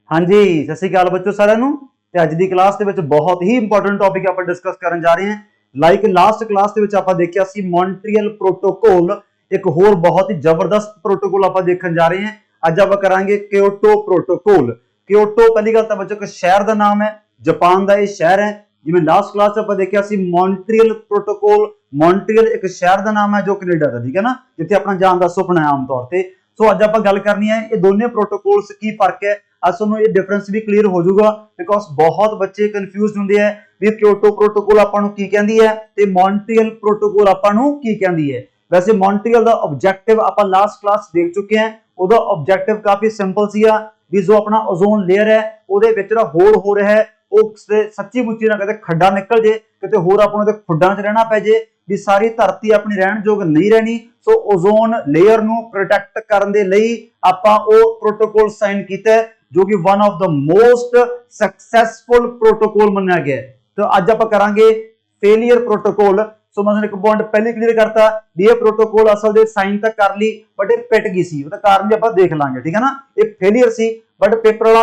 हाँ जी, सत श्री अकाल बच्चों सारिਆਂ ਨੂੰ ਤੇ ਅੱਜ ਦੀ ਕਲਾਸ ਦੇ ਵਿੱਚ ਬਹੁਤ ਹੀ ਇੰਪੋਰਟੈਂਟ ਟੌਪਿਕ ਆਪਾਂ ਡਿਸਕਸ ਕਰਨ ਜਾ ਰਹੇ ਹਾਂ। ਲਾਈਕ ਲਾਸਟ ਕਲਾਸ ਦੇ ਵਿੱਚ ਆਪਾਂ ਦੇਖਿਆ ਸੀ ਮੌਂਟਰੀਅਲ ਪ੍ਰੋਟੋਕੋਲ, ਇੱਕ ਹੋਰ ਬਹੁਤ ਹੀ ਜ਼ਬਰਦਸਤ ਪ੍ਰੋਟੋਕੋਲ ਆਪਾਂ ਦੇਖਣ ਜਾ ਰਹੇ ਹਾਂ। ਅੱਜ ਆਪਾਂ ਕਰਾਂਗੇ ਕਿਓਟੋ ਪ੍ਰੋਟੋਕੋਲ। ਕਿਓਟੋ ਪਹਿਲੀ ਗੱਲ ਤਾਂ ਬੱਚੋ ਇੱਕ ਸ਼ਹਿਰ ਦਾ ਨਾਮ ਹੈ, ਜਾਪਾਨ ਦਾ ਇਹ ਸ਼ਹਿਰ ਹੈ। ਜਿਵੇਂ ਲਾਸਟ ਕਲਾਸ 'ਚ ਆਪਾਂ ਦੇਖਿਆ ਸੀ ਮੌਂਟਰੀਅਲ ਪ੍ਰੋਟੋਕੋਲ, ਮੌਂਟਰੀਅਲ ਇੱਕ ਸ਼ਹਿਰ ਦਾ ਨਾਮ ਹੈ ਜੋ ਕੈਨੇਡਾ ਦਾ, ਠੀਕ ਹੈ ਨਾ, ਜਿੱਥੇ ਆਪਣਾ ਜਾਣ ਦਾ ਸੁਪਨਾ ਹੈ ਆਮ ਤੌਰ ਤੇ। ਸੋ ਅੱਜ ਆਪਾਂ ਗੱਲ ਕਰਨੀ ਹੈ ਇਹ ਦੋਨੇ ਪ੍ਰੋਟੋਕੋਲਸ ਕੀ ਫਰਕ ਹੈ। ਅੱਜ ਤੁਹਾਨੂੰ ਇਹ डिफरेंस भी क्लीयर हो जाऊगा बिकॉज बहुत बच्चे कंफ्यूज होंगे है भी क्योटो प्रोटोकॉल आपां नूं की कहंदी है ते मॉन्ट्रियल प्रोटोकॉल आपां नूं की कहंदी है। वैसे मॉन्ट्रियल दा ऑब्जेक्टिव आपां लास्ट क्लास देख चुके हैं, ओदा ऑब्जेक्टिव काफी सिंपल सीगा भी जो अपना ओजोन लेयर है ओदे विच जिहड़ा होल हो रहा है ਉਹ सच्ची मुच्ची ना किते खड्डा निकल जे, किते होर आपां नूं खुड्डां च रहना पै जे, भी सारी धरती अपनी रहण जोग नहीं रहनी। सो ओजोन लेयर नूं प्रोटेक्ट करन दे लई आपां ਉਹ प्रोटोकॉल साइन कीता जो कि one of the most successful protocol मन्ना गया। तो आज आप करांगे फेलियर प्रोटोकॉल। सो मैं एक पॉइंट पहले क्लियर करता भी ये प्रोटोकॉल असल दे साइन तक कर ली बट ये पिट गई सी, ਉਹਦਾ ਕਾਰਨ ਵੀ ਆਪਾਂ देख ਲਾਂਗੇ, ठीक है ना। एक फेलियर सी बट पेपर वाला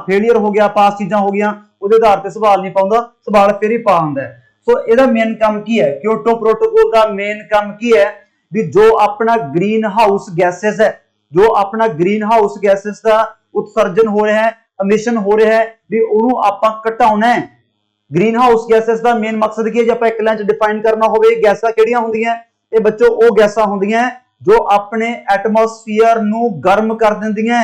फेलियर हो गया, पास चीजां हो गई, ਉਹਦੇ ਆਧਾਰ ਤੇ ਸਵਾਲ ਨਹੀਂ ਪਾਉਂਦਾ, ਸਵਾਲ ਫਿਰ ਹੀ ਪਾ ਹੁੰਦਾ। सो ਇਹਦਾ ਮੇਨ ਕੰਮ ਕੀ ਹੈ, ਕਿਓਟੋ प्रोटोकॉल ਦਾ ਮੇਨ ਕੰਮ ਕੀ ਹੈ ਵੀ ਜੋ ਆਪਣਾ ग्रीन हाउस गैसेस है, जो अपना ग्रीन हाउस गैसेस का उत्सर्जन हो रहा है, एमिशन हो रहा है, भी ਉਹਨੂੰ ਆਪਾਂ ਘਟਾਉਣਾ है। ग्रीन हाउस गैसेस का मेन मकसद की है, ਜੇ ਆਪਾਂ ਇੱਕ ਲਾਈਨ ਚ डिफाइन करना ਹੋਵੇ ਗੈਸਾਂ ਕਿਹੜੀਆਂ ਹੁੰਦੀਆਂ ਇਹ ਬੱਚੋ ਉਹ ਗੈਸਾਂ ਹੁੰਦੀਆਂ ਜੋ ਆਪਣੇ ਐਟਮੋਸਫੀਅਰ ਨੂੰ ਗਰਮ ਕਰ ਦਿੰਦੀਆਂ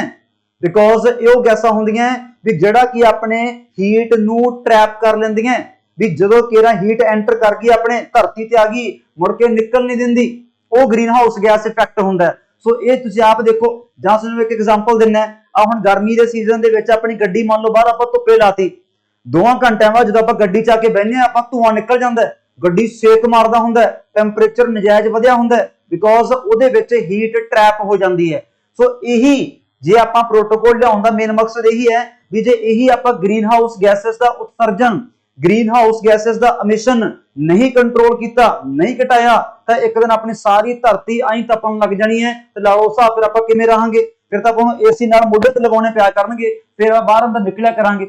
ਬਿਕੋਜ਼ ਇਹ ਉਹ ਗੈਸਾਂ ਹੁੰਦੀਆਂ ਵੀ ਜਿਹੜਾ ਕਿ ਆਪਣੇ ਹੀਟ ਨੂੰ ਟ੍ਰੈਪ ਕਰ ਲੈਂਦੀਆਂ ਵੀ ਜਦੋਂ ਕਿਹੜਾ ਹੀਟ ਐਂਟਰ ਕਰ ਗਈ ਆਪਣੇ ਧਰਤੀ ਤੇ ਆ ਗਈ ਮੁੜ ਕੇ ਨਿਕਲ ਨਹੀਂ ਦਿੰਦੀ, ਉਹ ਗ੍ਰੀਨ ਹਾਊਸ ਗੈਸ ਇਫੈਕਟ ਹੁੰਦਾ। सो ये तुसीं आप देखो, जां तुहानूं एक एग्जांपल दिन्ना आ हुण गर्मी दे सीजन दे विच अपनी गड्डी मान लो बाहर आपां धुप्पे लाती, 2 घंटिਆਂ बाद जदों आपां गड्डी च आके बहने आपां धुआं निकल जांदा है, गड्डी सेक मारदा हुंदा है, टैंपरेचर नजायज वधिया हुंदा है बिकॉज ਉਹਦੇ ਵਿੱਚ हीट ट्रैप हो जाती है। सो यही जे आपां प्रोटोकॉल लिआउण दा मेन मकसद यही है भी जे यही आपां ग्रीन हाउस गैसेस दा उत्सर्जन, ग्रीन हाउस गैसेस दा एमिशन नहीं कंट्रोल किया, नहीं घटाया तो एक दिन अपनी सारी धरती आई तपन लग जानी है। तो लाओ हिसाब फिर आपां किवें रहांगे, फिर तां आपां एसी नाल मोढे ते लगाउणे पिया करनगे, फिर बाहर अंदर निकलिया करांगे।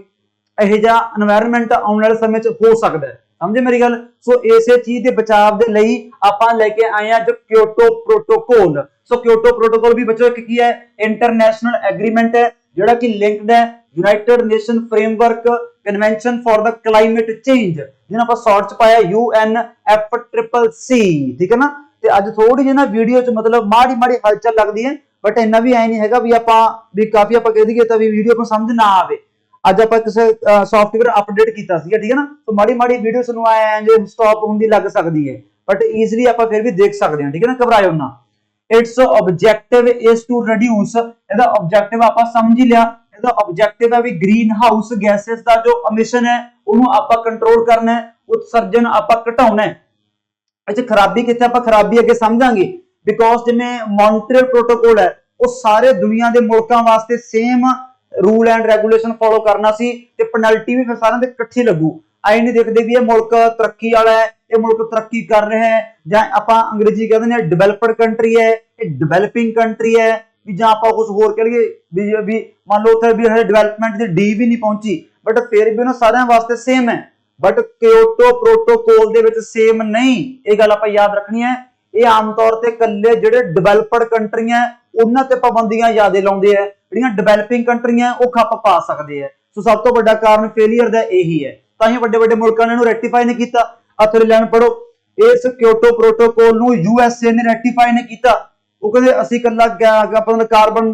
इहो जिहा एनवायरनमेंट आउण वाले समय च हो सकदा है, समझे मेरी गल। सो इसे चीज के बचाव के लिए आपां लेके आए हैं जो क्योटो प्रोटोकॉल। सो क्योटो प्रोटोकॉल भी बच्चों की है इंटरनेशनल एग्रीमेंट है जिहड़ा कि लिंक्ड है United Nation Framework convention for the climate change, जिन्हां आपां शॉर्ट च पाया UNFCCC, ठीक है ना। ते अज थोड़ी जी ना वीडियो च मतलब माड़ी माड़ी हलचल लगदी है बट इन्ना भी ऐ नहीं हैगा भी आपां भी काफी आपां कह दईए तां भी वीडियो को समझ ना आवे। अज आपां किसी सॉफ्टवेयर अपडेट कीता सी, ठीक है ना, तो माड़ी माड़ी वीडियो सानूं आए जे स्टॉप हुंदी लग सकदी है बट ईजिली आपां फिर भी देख सकदे हां, ठीक है ना, घबराओ ना। Its objective is to reduce, ਇਹਦਾ ऑब्जेक्टिव आपां समझ ही लिया, ਇਹਦਾ ऑब्जेक्टिव है भी ग्रीन हाउस गैसेस ਦਾ जो एमिशन है ਉਹਨੂੰ ਆਪਾਂ कंट्रोल करना है, उत्सर्जन ਆਪਾਂ ਘਟਾਉਣਾ है। अच्छा खराबी कित्थे ਆਪਾਂ खराबी ਅੱਗੇ ਸਮਝਾਂਗੇ बिकॉज जिवें मॉन्ट्रियल प्रोटोकॉल है ਉਹ ਸਾਰੇ ਦੁਨੀਆ ਦੇ ਮੁਲਕਾਂ ਵਾਸਤੇ same rule and regulation follow करना सी ते पेनल्टी भी फिर सारिਆਂ ਦੇ ਇਕੱਠੀ ਲੱਗੂ। ਆਏ नहीं देखते भी ये मुल्क तरक्की वाला है, ये मुल्क तरक्की कर रहे हैं, ਜਾਂ ਆਪਾਂ अंग्रेजी कहते हैं डेवलप्ड कंट्री है, ये डेवलपिंग कंट्री है, भी ਜਾਂ ਆਪਾਂ ਕੁਝ ਹੋਰ ਕਹ ਲਈਏ ਵੀ ਮੰਨ ਲਓ ਉੱਥੇ ਵੀ ਹਜੇ ਡਿਵੈਲਪਮੈਂਟ ਦੀ ਡੀ ਵੀ ਨਹੀਂ ਪਹੁੰਚੀ ਬਟ ਫਿਰ ਵੀ ਉਹਨਾਂ ਸਾਰਿਆਂ ਵਾਸਤੇ ਸੇਮ ਹੈ। ਬਟ ਕਿਓਟੋ ਪ੍ਰੋਟੋਕੋਲ ਦੇ ਵਿੱਚ ਸੇਮ ਨਹੀਂ, ਇਹ ਗੱਲ ਆਪਾਂ ਯਾਦ ਰੱਖਣੀ ਹੈ। ਇਹ ਆਮ ਤੌਰ ਤੇ ਇਕੱਲੇ ਜਿਹੜੇ ਡਿਵੈਲਪਡ ਕੰਟਰੀਆਂ ਉਹਨਾਂ ਤੇ ਪਾਬੰਦੀਆਂ ਜ਼ਿਆਦਾ ਲਾਉਂਦੇ ਆ, ਜਿਹੜੀਆਂ ਡਿਵੈਲਪਿੰਗ ਕੰਟਰੀਆਂ ਉਹ ਖੱਪ ਪਾ ਸਕਦੇ ਆ। ਸੋ ਸਭ ਤੋਂ ਵੱਡਾ ਕਾਰਨ ਫੇਲਿਅਰ ਦਾ ਇਹੀ ਹੈ, ਤਾਂ ਹੀ ਵੱਡੇ ਵੱਡੇ ਮੁਲਕਾਂ ਨੇ ਇਹਨੂੰ ਰੈਕਟੀਫਾਈ ਨਹੀਂ ਕੀਤਾ। ਅਥਰੇ ਲਾਈਨ ਪੜੋ, ਇਸ ਕਿਓਟੋ ਪ੍ਰੋਟੋਕੋਲ ਨੂੰ USA ਨੇ ਰੈਕਟੀਫਾਈ ਨਹੀਂ ਕੀਤਾ। ਉਹ ਕਹਿੰਦੇ ਅਸੀਂ ਕੱਲਾ ਆਪਾਂ ਕਾਰਬਨ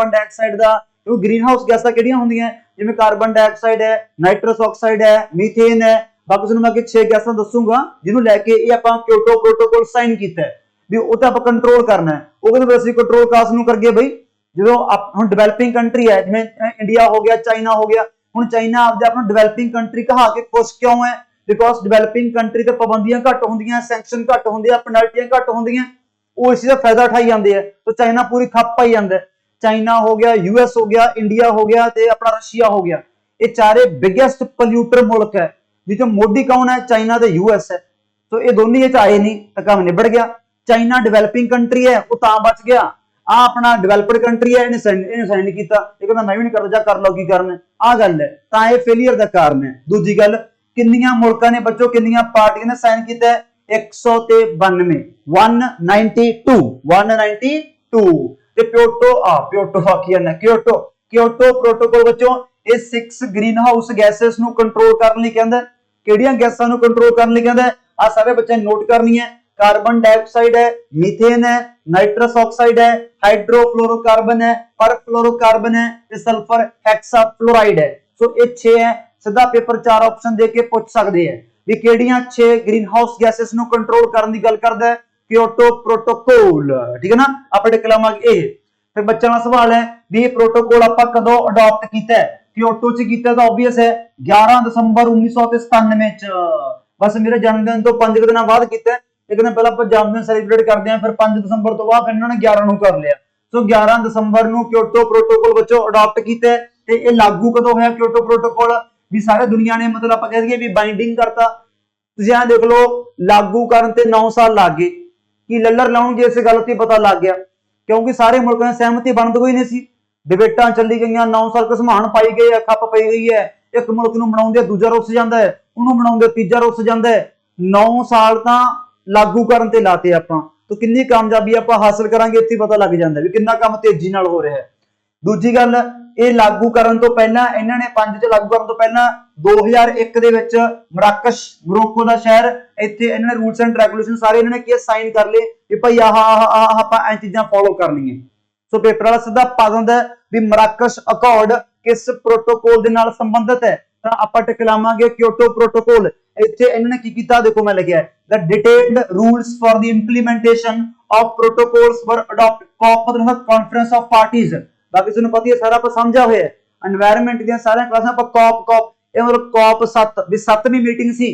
ਡਾਈਆਕਸਾਈਡ ਦਾ, ਉਹ ਗ੍ਰੀਨ ਹਾਊਸ ਗੈਸਾਂ ਕਿਹੜੀਆਂ ਹੁੰਦੀਆਂ ਜਿਵੇਂ ਕਾਰਬਨ ਡਾਈਆਕਸਾਈਡ ਹੈ, ਨਾਈਟਰਸ ਆਕਸਾਈਡ ਹੈ, ਮੀਥੇਨ ਹੈ, ਬਾਕੀ ਤੁਹਾਨੂੰ ਮੈਂ ਅੱਗੇ 6 ਗੈਸਾਂ ਦੱਸੂਗਾ ਜਿਹਨੂੰ ਲੈ ਕੇ ਇਹ ਆਪਾਂ ਕਿਓਟੋ ਪ੍ਰੋਟੋਕੋਲ ਸਾਈਨ ਕੀਤਾ ਹੈ ਵੀ ਉਹ ਤਾਂ ਆਪਾਂ ਕੰਟਰੋਲ ਕਰਨਾ ਹੈ। ਉਹ ਕਹਿੰਦੇ ਅਸੀਂ ਕੰਟਰੋਲ ਕਾਸ ਨੂੰ ਕਰਗੇ ਬਈ ਜਦੋਂ ਹੁਣ ਡਿਵੈਲਪਿੰਗ ਕੰਟਰੀ ਹੈ ਜਿਵੇਂ ਇੰਡੀਆ ਹੋ ਗਿਆ, ਚਾਈਨਾ ਹੋ ਗਿਆ, ਹੁਣ ਚਾਈਨਾ ਆਪਦੇ ਆਪ ਨੂੰ ਡਿਵੈਲਪਿੰਗ ਕੰਟਰੀ ਕਹਾ ਕੇ ਖੁਸ਼ ਕਿਉਂ ਹੈ ਬਿਕੋਜ਼ ਡਿਵੈਲਪਿੰਗ ਕੰਟਰੀ ਤੇ ਪਾਬੰਦੀਆਂ ਘੱਟ ਹੁੰਦੀਆਂ, ਸੈਂਕਸ਼ਨ ਘੱਟ ਹੁੰਦੇ ਆ, ਪੈਨਲਟੀਆਂ ਘੱਟ ਹੁੰਦੀਆਂ, ਉਹ इसी का फायदा उठाई जाते हैं। तो चाइना पूरी खप पाई जाता है, चाइना हो गया, US हो गया, इंडिया हो गया ते अपना रशिया हो गया, ये चारे बिगेस्ट पोल्यूटर मुल्क है जिसे मोदी कौन है, चाइना ते US है। तो ये दोनों ये आए नहीं तो काम निबड़ गया। चाइना डिवेलपिंग कंट्री है वो तां बच गया, ਆ अपना डेवलप्ड कंट्री है, इन्हें साइन नहीं किया, ये कहता मैं भी नहीं करता, जा कर लो की करना, आ गल है, तो यह फेलियर का कारण है। दूजी गल, किन्नियां मुल्कां ने बच्चों, किन्नियां पार्टियां ने साइन किया, 192 192 ते क्योटो प्रोटोकॉल बच्चों ये 6 ग्रीन हाउस गैसेस नु कंट्रोल करने लई कहंदा। किहड़ियां गैसां नु कंट्रोल करने लई कहंदा? आ सारे बच्चे नोट करनी है। कार्बन डाइऑक्साइड है, मीथेन है, नाइट्रस ऑक्साइड है, हाइड्रोफ्लोरोकार्बन है, परफ्लोरोकार्बन है, सल्फर हेक्साफ्लोराइड है। सो ये 6 है। सीधा पेपर 4 ऑप्शन दे के पूछ सकते हैं भी किहड़ियां 6 ग्रीन हाउस गैसेस नु कंट्रोल करने की गल करदा है क्योटो प्रोटोकॉल। ठीक है ना, आप टिक लावांगे ए। फिर बच्चों का सवाल है भी ये प्रोटोकॉल आप कदों अडॉप्ट किया है? क्योटो च किया तो ऑब्वियस है 11 दिसंबर 1997 च। बस मेरे जन्मदिन तो 5 दिन बाद किया, एक दिन पहले आप जन्मदिन सैलीब्रेट करते हैं, फिर 5 दिसंबर तो बाद इन्होंने 11 को कर लिया। सो 11 दिसंबर को क्योटो प्रोटोकॉल बच्चों अडॉप्ट किया ते ये लागू कदों होया क्योटो प्रोटोकॉल? भी सारे दुनिया ने मतलब आप कह दईए भी बाइंडिंग करता। तुसीं आ देख लो लागू करन ते 9 साल लग गए कि लल्लर लाउणगे इस गल ते पता लग गया, क्योंकि सारे मुल्कों ने सहमति बन गई नहीं सी। डिबेटां चली गई, 9 साल घसमान पाई गई है, खप पई गई है। एक मुल्क नूं मनाउंदे दूजा रुस जांदा है, उहनूं मनाउंदे तीजा रुस जांदा है। 9 साल तां लागू करन ते लाते आपां, तो किन्नी कामयाबी आपां हासिल करांगे इत्थे पता लग जांदा भी किन्ना काम तेजी नाल हो रहा है। दूजी गल, ये लागू करन तो पहला इन्होंने 5 च लागू करन तो पहला 2001 दे विच मराकश मोरक्को दा शहर, इत्थे इन्होंने रूल्स एंड रेगुलेशन सारे इन्होंने की साइन कर ले कि भाई आपां ऐ चीज़ां फॉलो करनी है। सो पेपर वाला सीधा पा दिंदा है भी मराकश अकॉर्ड किस प्रोटोकॉल दे नाल संबंधित है, तो आपां टिक लावांगे क्योटो प्रोटोकॉल। इत्थे इन्होंने की कीता देखो मैं लिखिया the detailed rules for the implementation of protocols were adopt COP मतलब कॉन्फ्रेंस ऑफ पार्टीज। बाकी तुहानूं पता ही है सारा आप समझा हुआ है। एनवायरनमेंट दी सारे क्लासां आप कॉप ये मतलब कॉप 7 भी 7वीं मीटिंग सी,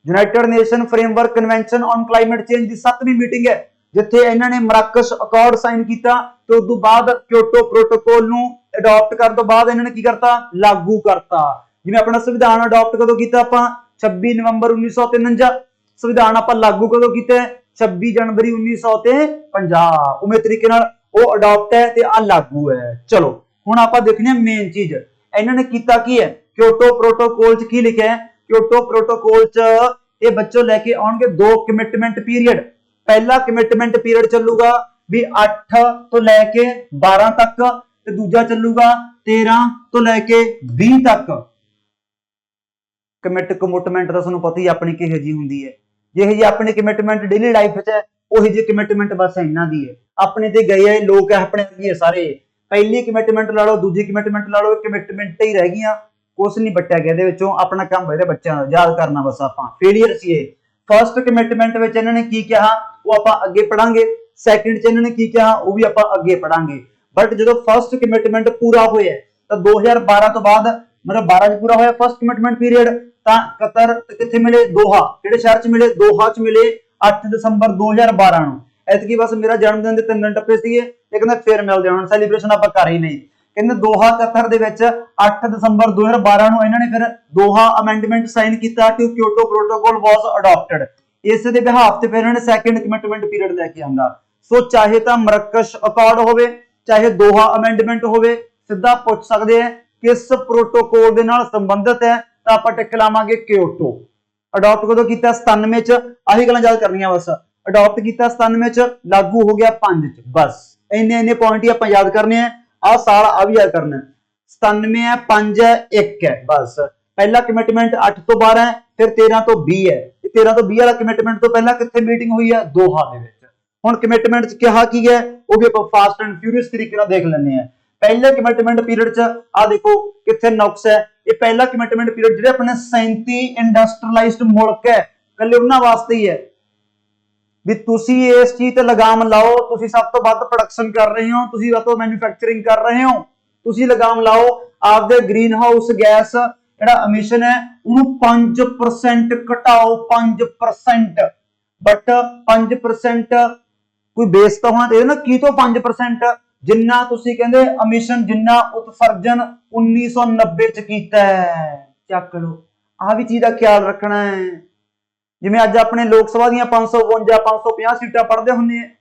United Nation Framework Convention on Climate Change दी 7वीं मीटिंग है, जिथे इन्होंने मराकश अकॉर्ड साइन किया। तो उस बाद क्योटो प्रोटोकॉल नूं अडॉप्ट करन तो बाद इन्होंने की करता, लागू करता। जिवें अपना संविधान अडॉप्ट कदों कीता आपां 26 नवंबर 1953, संविधान आपां लागू कदों कीता 26 जनवरी 1950। उमें तरीके नाल वो अडॉप्ट है ते आ लागू है। चलो हुण आपां देखने मेन चीज इन्होंने कीता की है। क्योटो प्रोटोकॉल च की लिखा है? क्योटो प्रोटोकॉल च ये बच्चों लेके आउणगे 2 कमिटमेंट पीरियड। पहला कमिटमेंट पीरियड चलूगा भी 8 तो लैके 12 तक, ते दूजा चलूगा 13 तो लैके 20 तक। कमिटमेंट तो तुहानूं पता ही अपनी किहो जी हुंदी है, जिहो जी अपनी कमिटमेंट डेली लाइफ च है उही जी कमिटमेंट बस इन्हां दी है। अपने ते गए है लोग अपने है सारे, पहली कमिटमेंट ला लो दूजी कमिटमेंट ला लो, कमिटमेंट ही रह गई, कुछ नहीं बट्टिया गया विचों। अपना काम है बच्चों का याद करना, बस आपां फेलियर सी। फर्स्ट कमिटमेंट में इन्होंने की कहा वो आपां अगे पढ़ांगे, सैकेंड च इन्होंने की कहा वो भी आपां अगे पढ़ांगे। बट जो फर्स्ट कमिटमेंट पूरा होया तो 2012 तो बाद मतलब 12 पूरा होया फर्स्ट कमिटमेंट पीरियड, तो कतर कित्थे मिले? दोहा। किहड़े शहर च मिले? दोहा च मिले 8 दिसंबर 2012 ਨੂੰ। ਐਤਕੀ बस मेरा जन्मदिन ਦੇ 3 दिन टप्पे ਸੀਗੇ, ਇਹ ਕਹਿੰਦਾ ਫਿਰ ਮਿਲਦੇ ਹੁਣ ਸੈਲੀਬ੍ਰੇਸ਼ਨ ਆਪਾਂ ਕਰ ਹੀ ਨਹੀਂ। ਕਹਿੰਦੇ ਦੋਹਾ ਕਤਰ ਦੇ ਵਿੱਚ 8 ਦਸੰਬਰ 2012 ਨੂੰ ਇਹਨਾਂ ਨੇ ਫਿਰ ਦੋਹਾ ਅਮੈਂਡਮੈਂਟ ਸਾਈਨ ਕੀਤਾ ਕਿ ਕਿਓਟੋ ਪ੍ਰੋਟੋਕੋਲ ਵਾਸ ਅਡਾਪਟਡ। ਇਸ ਦੇ ਬਿਹਾਫ ਤੇ ਫਿਰ ਇਹਨਾਂ ਨੇ ਸੈਕੰਡ ਕਮਿਟਮੈਂਟ ਪੀਰੀਅਡ ਲੈ ਕੇ ਆਂਦਾ। ਸੋ ਚਾਹੇ ਤਾਂ ਮਰਕਸ਼ ਅਕਾਰਡ ਹੋਵੇ ਚਾਹੇ ਦੋਹਾ ਅਮੈਂਡਮੈਂਟ ਹੋਵੇ, ਸਿੱਧਾ ਪੁੱਛ ਸਕਦੇ ਆ ਕਿਸ ਪ੍ਰੋਟੋਕੋਲ ਦੇ ਨਾਲ ਸੰਬੰਧਿਤ ਹੈ, ਤਾਂ ਆਪਾਂ ਟਿਕ ਲਾਵਾਂਗੇ ਕਿਓਟੋ। ਅਡਾਪਟ ਕਦੋਂ ਕੀਤਾ? 97 ਚ। ਆਹੀ ਗੱਲਾਂ ਯਾਦ ਕਰਨੀਆਂ बस। अडॉप्ट किया 97 च, लागू हो गया 5 च। बस इन्ने पॉइंट ही आप याद करने हैं। आ साल आ भी याद करना है। 97 है, 5 है, 1 है। बस पहला कमिटमेंट 8 तो 12 है, फिर 13 तो 20 है। 13 तो 20 वाला कमिटमेंट तो पहला कितने मीटिंग हुई है? दोहा दे विच। हुण कमिटमेंट च क्या की है वो भी आप फास्ट एंड फ्यूरियस तरीके नाल देख लैंदे हैं। पहले कमिटमेंट पीरियड च आ देखो कितने नुक्स है। ये पहला कमिटमेंट पीरियड जिहड़े अपने 37 इंडस्ट्रियलाइज्ड मुल्क है कल्ले उन्हां वास्ते ही है भी तुसी इस चीज ते लगाम लाओ, तुसी सब तो वध प्रोडक्शन कर रहे हो, तुसी सब तो मैन्युफैक्चरिंग कर रहे हो, तुसी लगाम लाओ आपदे ग्रीन हाउस गैस जिहड़ा एमिशन है उन्होंने 5% घटाओ। 5%। बट 5% कोई बेस तो होना चाहिए ना की तो 5% जिन्ना तुसी कहंदे एमिशन जिन्ना उत्सर्जन 1990 च कीता है। चक लो आ भी चीज का ख्याल रखना है। जिवें अज अपने लोक सभा दी 552 550 सीटां पढ़दे हुंदे हैं,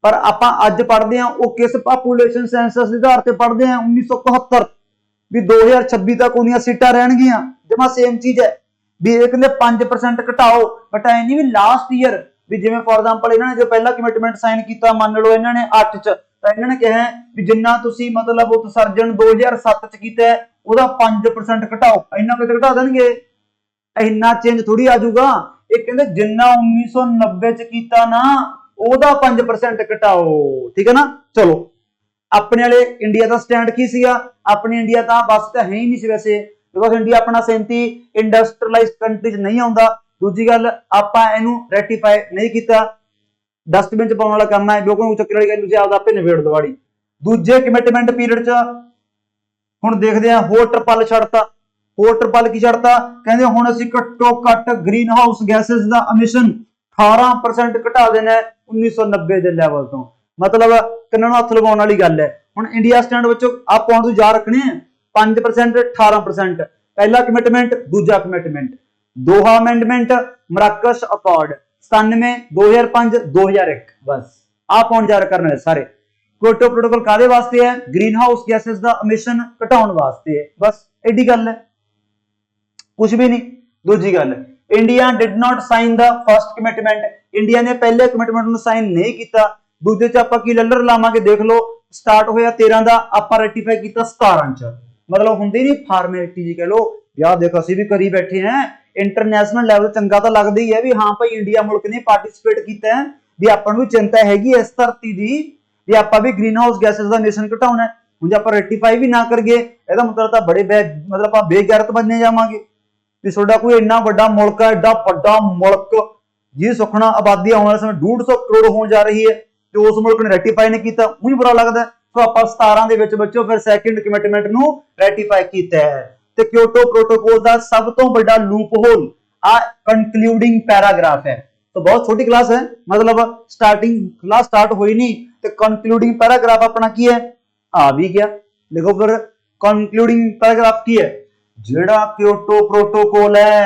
पर ਆਪਾਂ ਅੱਜ ਪੜ੍ਹਦੇ ਹਾਂ ਉਹ ਕਿਸ ਪਾਪੂਲੇਸ਼ਨ ਸੈਂਸਸ ਦੇ ਆਧਾਰ ਤੇ ਪੜ੍ਹਦੇ ਹਾਂ 1971 ਵੀ 2026 ਤੱਕ ਉਹਨੀਆਂ ਸੀਟਾਂ ਰਹਿਣਗੀਆਂ ਜਮਾ ਸੇਮ ਚੀਜ਼ ਹੈ ਵੀ ਇਹ ਕਹਿੰਦੇ 5% ਘਟਾਓ ਬਟ ਐ ਨਹੀਂ ਵੀ ਲਾਸਟ ਈਅਰ ਵੀ ਜਿਵੇਂ ਫॉर ਐਗਜ਼ਾਮपल ਇਹਨਾਂ ਨੇ ਜੋ ਪਹਿਲਾ ਕਮਿਟਮੈਂਟ ਸਾਈਨ ਕੀਤਾ ਮੰਨ ਲਓ ਇਹਨਾਂ ਨੇ 8 ਚ ਤਾਂ ਇਹਨਾਂ ਨੇ ਕਿਹਾ ਵੀ ਜਿੰਨਾ ਤੁਸੀਂ ਮਤਲਬ ਉਤਸਰਜਨ 2007 ਚ ਕੀਤਾ ਉਹਦਾ 5% ਘਟਾਓ ਇੰਨਾ ਕਿਤੇ ਘਟਾ ਦੇਣਗੇ ਇੰਨਾ ਚੇਂਜ ਥੋੜੀ ਆ ਜਾਊਗਾ ਇਹ ਕਹਿੰਦੇ ਜਿੰਨਾ 1990 ਚ ਕੀਤਾ ਨਾ ਉਹਦਾ 5% ਘਟਾਓ ਠੀਕ ਹੈ ਨਾ ਚਲੋ ਆਪਣੇ ਵਾਲੇ ਇੰਡੀਆ ਦਾ ਸਟੈਂਡ ਕੀ ਸੀਗਾ ਆਪਣੀ ਇੰਡੀਆ ਤਾਂ ਬਸ ਤਾਂ ਹੈ ਹੀ ਨਹੀਂ ਸੀ ਵੈਸੇ ਬਿਕੋਜ਼ ਇੰਡੀਆ ਆਪਣਾ 37 ਇੰਡਸਟਰੀਅਲਾਈਜ਼ਡ ਕੰਟਰੀ ਚ ਨਹੀਂ ਆਉਂਦਾ ਦੂਜੀ ਗੱਲ ਆਪਾਂ ਇਹਨੂੰ ਰੈਟੀਫਾਈ ਨਹੀਂ ਕੀਤਾ ਡਸਟਬਿਨ ਚ ਪਾਉਣ ਵਾਲਾ ਕੰਮ ਹੈ ਜੋ ਕੋਈ ਚੱਕਰ ਵਾਲੀ ਗੱਲ ਤੁਸੀਂ ਆਪਦਾ ਆਪੇ ਨਿਬੇੜ ਦਵਾੜੀ ਦੂਜੇ ਕਮਿਟਮੈਂਟ ਪੀਰੀਅਡ ਚ ਹੁਣ ਦੇਖਦੇ ਆ ਹੋਰ ਟਰਪਲ ਛੱਡਤਾ ਹੋਰ ਟਰਪਲ ਕੀ ਛੱਡਤਾ ਕਹਿੰਦੇ ਹੁਣ ਅਸੀਂ ਘੱਟੋ ਘੱਟ ਗ੍ਰੀਨ ਹਾਊਸ ਗੈਸਸ ਦਾ ਐਮਿਸ਼ਨ 18% ਘਟਾ ਦੇਣਾ 1990 ਦੇ ਲੈਵਲ ਤੋਂ ਮਤਲਬ ਕਿੰਨਾਂ ਨੂੰ ਹੱਥ ਲਗਾਉਣ ਵਾਲੀ ਗੱਲ ਹੈ ਹੁਣ ਇੰਡੀਆ ਸਟੈਂਡ ਵਿੱਚ ਆ ਪੁਆਇੰਟ ਤੁਸੀਂ ਯਾਦ ਰੱਖਣੇ ਆ 5% 18% ਪਹਿਲਾ ਕਮਿਟਮੈਂਟ ਦੂਜਾ ਕਮਿਟਮੈਂਟ ਦੋਹਾ ਅਮੈਂਡਮੈਂਟ ਮਰਾਕਸ਼ ਅਕੋਰਡ 97 2005 2001 ਬਸ ਆ ਪੁਆਇੰਟ ਯਾਦ ਕਰਨੇ ਸਾਰੇ ਕਿਓਟੋ ਪ੍ਰੋਟੋਕਾਲ ਕਾਦੇ ਵਾਸਤੇ ਹੈ ਗ੍ਰੀਨ ਹਾਊਸ ਗੈਸਸ ਦਾ ਐਮਿਸ਼ਨ ਘਟਾਉਣ ਵਾਸਤੇ ਹੈ ਬਸ ਐਡੀ ਗੱਲ ਹੈ ਕੁਝ ਵੀ ਨਹੀਂ ਦੂਜੀ ਗੱਲ India did not sign the first commitment India ਨੇ ਪਹਿਲੇ ਕਮਿਟਮੈਂਟ ਨੂੰ ਸਾਈਨ ਨਹੀਂ ਕੀਤਾ ਦੂਜੇ ਚ ਆਪਾਂ ਕੀ ਲੱਲਰ ਲਾਵਾਂਗੇ ਦੇਖ ਲਓ ਸਟਾਰਟ ਹੋਇਆ 13 ਦਾ ਆਪਾਂ ਰੈਟੀਫਾਈ ਕੀਤਾ 17 ਚ ਮਤਲਬ ਹੁੰਦੀ ਨਹੀਂ ਫਾਰਮੈਲਿਟੀ ਜੀ ਕਹ ਲੋ ਯਾਰ ਦੇਖੋ ਅਸੀਂ ਵੀ ਕਰੀ ਬੈਠੇ ਹਾਂ ਇੰਟਰਨੈਸ਼ਨਲ ਲੈਵਲ ਚੰਗਾ ਤਾਂ ਲੱਗਦਾ ਹੀ ਹੈ ਵੀ ਹਾਂ ਭਾਈ ਇੰਡੀਆ ਮੁਲਕ ਨੇ ਪਾਰਟਿਸਿਪੇਟ ਕੀਤਾ ਹੈ ਵੀ ਆਪਾਂ ਨੂੰ ਚਿੰਤਾ ਹੈਗੀ ਇਸ ਧਰਤੀ ਦੀ ਵੀ ਆਪਾਂ ਵੀ ਗ੍ਰੀਨ ਹਾਊਸ ਗੈਸਸ ਦਾ ਐਮਿਸ਼ਨ ਘਟਾਉਣਾ ਹੁਣ ਜੇ ਆਪਾਂ ਰੈਟੀਫਾਈ ਵੀ ਨਾ ਕਰੀਏ ਇਹਦਾ ਮਤਲਬ ਤਾਂ ਬੜੇ ਮਤਲਬ ਆਪਾਂ ਬੇਗੈਰਤ ਬਣਨੇ ਜਾਵਾਂਗੇ ਵੀ ਤੁਹਾਡਾ ਕੋਈ ਇੰਨਾ ਵੱਡਾ ਮੁਲਕ ਹੈ ਏਡਾ ਵੱਡਾ ਮੁਲਕ ਜੀ ਸੁਖਣਾ ਆਬਾਦੀ ਆਉਣ ਵਾਲੇ ਸਮੇਂ 150 ਕਰੋੜ ਹੋਣ ਜਾ ਰਹੀ ਹੈ ਤੇ ਉਸ ਮੁਲਕ ਨੇ ਰੈਟੀਫਾਈ ਨਹੀਂ ਕੀਤਾ ਉਹੀ ਬੁਰਾ ਲੱਗਦਾ ਸੋ ਆਪਾਂ 17 ਦੇ ਵਿੱਚ ਬੱਚੋ ਫਿਰ ਸੈਕੰਡ ਕਮਿਟਮੈਂਟ ਨੂੰ ਰੈਟੀਫਾਈ ਕੀਤਾ ਹੈ ਤੇ ਕਿਓਟੋ ਪ੍ਰੋਟੋਕੋਲ ਦਾ ਸਭ ਤੋਂ ਵੱਡਾ ਲੂਪ ਹੋਲ ਆ ਕੰਕਲੂਡਿੰਗ ਪੈਰਾਗ੍ਰਾਫ ਹੈ तो बहुत छोटी क्लास है मतलब स्टार्टिंग क्लास स्टार्ट हुई नहीं तो कंक्लूडिंग पैराग्राफ अपना की है आ भी गया देखो फिर कंक्लूडिंग पैराग्राफ की है जेड़ा क्योटो प्रोटोकॉल है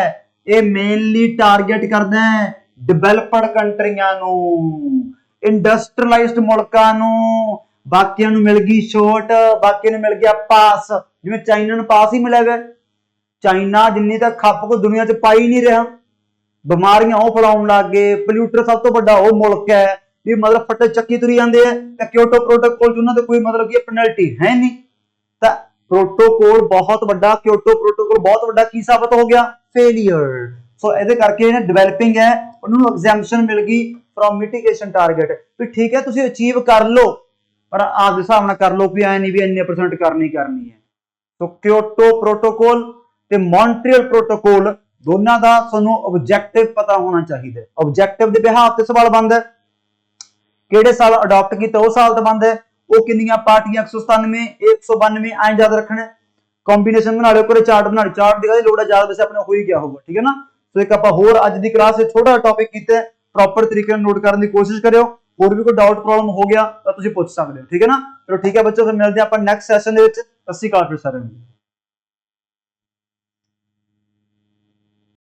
ये मेनली टारगेट करदा है डेवलप्ड कंट्रियां नु इंडस्ट्रियलाइज्ड मुल्कां नु बाकियां नु मिल गई छूट बाकी नु मिल गया पास जिवें चाइना नु पास ही मिलेगा चाइना जिन्नी तक खप को दुनिया च पाई नहीं रहा ਬਿਮਾਰੀਆਂ ਉਹ ਫੈਲਾਉਣ ਲੱਗ ਗਏ ਪੋਲਿਊਟਰ ਸਭ ਤੋਂ ਵੱਡਾ ਉਹ ਮੁਲਕ ਹੈ ਵੀ ਮਤਲਬ ਫੱਟੇ ਚੱਕੀ ਤੁਰੀ ਜਾਂਦੇ ਆ ਤੇ ਕਿਓਟੋ ਪ੍ਰੋਟੋਕੋਲ ਚ ਉਹਨਾਂ ਦੇ ਕੋਈ ਮਤਲਬ ਕੀ ਪੈਨਲਟੀ ਹੈ ਨਹੀਂ ਤਾਂ ਪ੍ਰੋਟੋਕੋਲ ਬਹੁਤ ਵੱਡਾ ਕਿਓਟੋ ਪ੍ਰੋਟੋਕੋਲ ਬਹੁਤ ਵੱਡਾ ਕੀ ਸਾਬਤ ਹੋ ਗਿਆ ਫੇਲਿਅਰ ਸੋ ਇਹਦੇ ਕਰਕੇ ਇਹ ਡਿਵੈਲਪਿੰਗ ਹੈ ਉਹਨਾਂ ਨੂੰ ਐਗਜ਼ੈਂਪਸ਼ਨ ਮਿਲ ਗਈ ਫਰੋਮ ਮਿਟੀਗੇਸ਼ਨ ਟਾਰਗੇਟ ਵੀ ਠੀਕ ਹੈ ਤੁਸੀਂ ਅਚੀਵ ਕਰ ਲਓ ਪਰ ਆਪ ਦੇ ਹਿਸਾਬ ਨਾਲ ਕਰ ਲਓ ਵੀ ਐ ਨਹੀਂ ਵੀ ਇੰਨੇ % ਕਰਨੀ ਹੈ ਸੋ ਕਿਓਟੋ ਪ੍ਰੋਟੋਕੋਲ ਤੇ ਮੌਂਟਰੀਅਲ ਪ੍ਰੋਟੋਕੋਲ ਦੋਨਾਂ ਦਾ ਤੁਹਾਨੂੰ ਆਬਜੈਕਟਿਵ ਪਤਾ ਹੋਣਾ ਚਾਹੀਦਾ ਆਬਜੈਕਟਿਵ ਦੇ ਬਿਹਾਫ ਤੇ ਸਵਾਲ ਬਣਦਾ ਕਿਹੜੇ ਸਾਲ ਅਡਾਪਟ ਕੀਤਾ ਉਹ ਸਾਲ ਤੇ ਬਣਦਾ ਉਹ ਕਿੰਨੀਆਂ ਪਾਰਟੀਆਂ 197 192 ਐਂ ਯਾਦ ਰੱਖਣਾ ਕੰਬੀਨੇਸ਼ਨ ਬਣਾ ਲਿਓ ਕੋਲੇ ਚਾਰਟ ਬਣਾ ਲਿਓ ਚਾਰਟ ਦੀ ਕਾਹਦੀ ਲੋੜ ਹੈ ਯਾਦ ਵੈਸੇ ਆਪਣੇ ਹੋ ਹੀ ਗਿਆ ਹੋਊਗਾ ਠੀਕ ਹੈ ਨਾ ਸੋ ਇੱਕ ਆਪਾਂ ਹੋਰ ਅੱਜ ਦੀ ਕਲਾਸ ਵਿੱਚ ਛੋਟਾ ਟੌਪਿਕ ਕੀਤਾ ਪ੍ਰੋਪਰ ਤਰੀਕੇ ਨਾਲ ਨੋਟ ਕਰਨ ਦੀ ਕੋਸ਼ਿਸ਼ ਕਰਿਓ ਹੋਰ ਵੀ ਕੋਈ ਡਾਊਟ ਪ੍ਰੋਬਲਮ ਹੋ ਗਿਆ ਤਾਂ ਤੁਸੀਂ ਪੁੱਛ ਸਕਦੇ ਹੋ ਠੀਕ ਹੈ ਨਾ ਚਲੋ ਠੀਕ ਹੈ ਬੱਚੋ ਫਿਰ ਮਿਲਦੇ ਆਪਾਂ ਨੈਕਸਟ ਸੈਸ਼ਨ ਦੇ ਵਿੱਚ ਸਤਿ ਸ਼੍ਰੀ ਅਕਾਲ ਫਿਰ ਸਾਰਿਆਂ ਨੂੰ